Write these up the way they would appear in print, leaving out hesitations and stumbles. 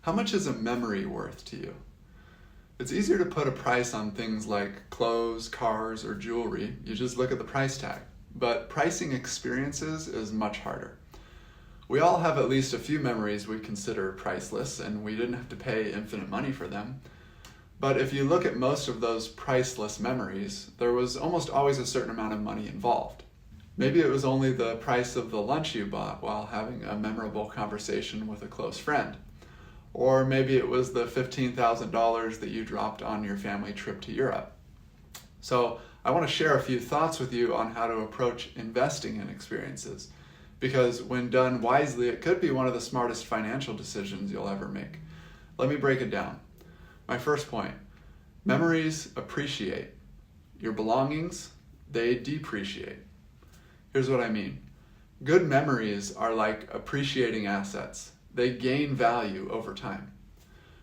How much is a memory worth to you? It's easier to put a price on things like clothes, cars, or jewelry. You just look at the price tag. But pricing experiences is much harder. We all have at least a few memories we consider priceless, and we didn't have to pay infinite money for them. But if you look at most of those priceless memories, there was almost always a certain amount of money involved. Maybe it was only the price of the lunch you bought while having a memorable conversation with a close friend. Or maybe it was the $15,000 that you dropped on your family trip to Europe. So I want to share a few thoughts with you on how to approach investing in experiences, because when done wisely, it could be one of the smartest financial decisions you'll ever make. Let me break it down. My first point, memories appreciate. Your belongings, they depreciate. Here's what I mean. Good memories are like appreciating assets. They gain value over time.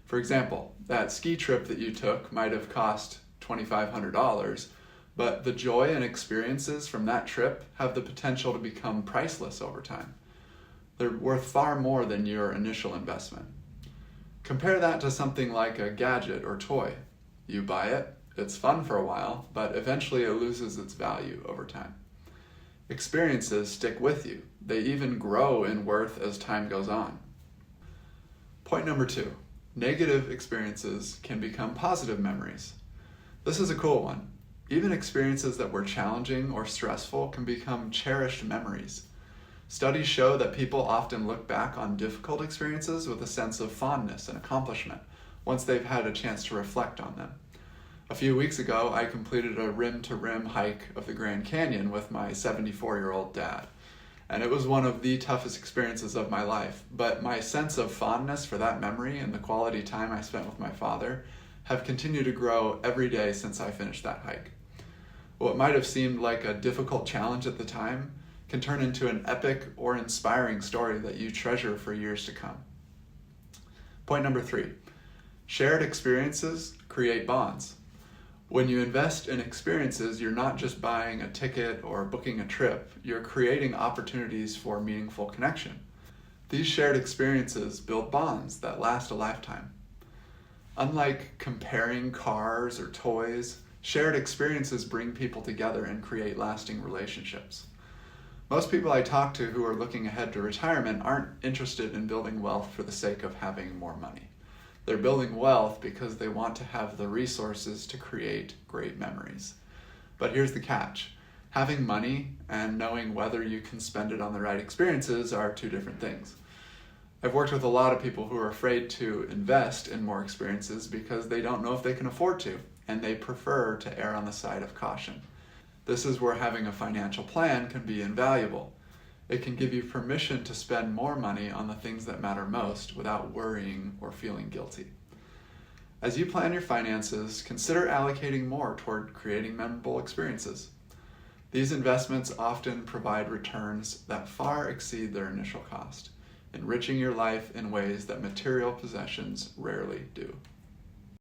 For example, that ski trip that you took might have cost $2,500, but the joy and experiences from that trip have the potential to become priceless over time. They're worth far more than your initial investment. Compare that to something like a gadget or toy. You buy it, it's fun for a while, but eventually it loses its value over time. Experiences stick with you. They even grow in worth as time goes on. Point number 2, negative experiences can become positive memories. This is a cool one. Even experiences that were challenging or stressful can become cherished memories. Studies show that people often look back on difficult experiences with a sense of fondness and accomplishment once they've had a chance to reflect on them. A few weeks ago, I completed a rim-to-rim hike of the Grand Canyon with my 74-year-old dad. And it was one of the toughest experiences of my life, but my sense of fondness for that memory and the quality time I spent with my father have continued to grow every day since I finished that hike. What might have seemed like a difficult challenge at the time can turn into an epic or inspiring story that you treasure for years to come. Point number 3, shared experiences create bonds. When you invest in experiences, you're not just buying a ticket or booking a trip, you're creating opportunities for meaningful connection. These shared experiences build bonds that last a lifetime. Unlike comparing cars or toys, shared experiences bring people together and create lasting relationships. Most people I talk to who are looking ahead to retirement aren't interested in building wealth for the sake of having more money. They're building wealth because they want to have the resources to create great memories. But here's the catch. Having money and knowing whether you can spend it on the right experiences are two different things. I've worked with a lot of people who are afraid to invest in more experiences because they don't know if they can afford to, and they prefer to err on the side of caution. This is where having a financial plan can be invaluable. It can give you permission to spend more money on the things that matter most without worrying or feeling guilty. As you plan your finances, consider allocating more toward creating memorable experiences. These investments often provide returns that far exceed their initial cost, enriching your life in ways that material possessions rarely do.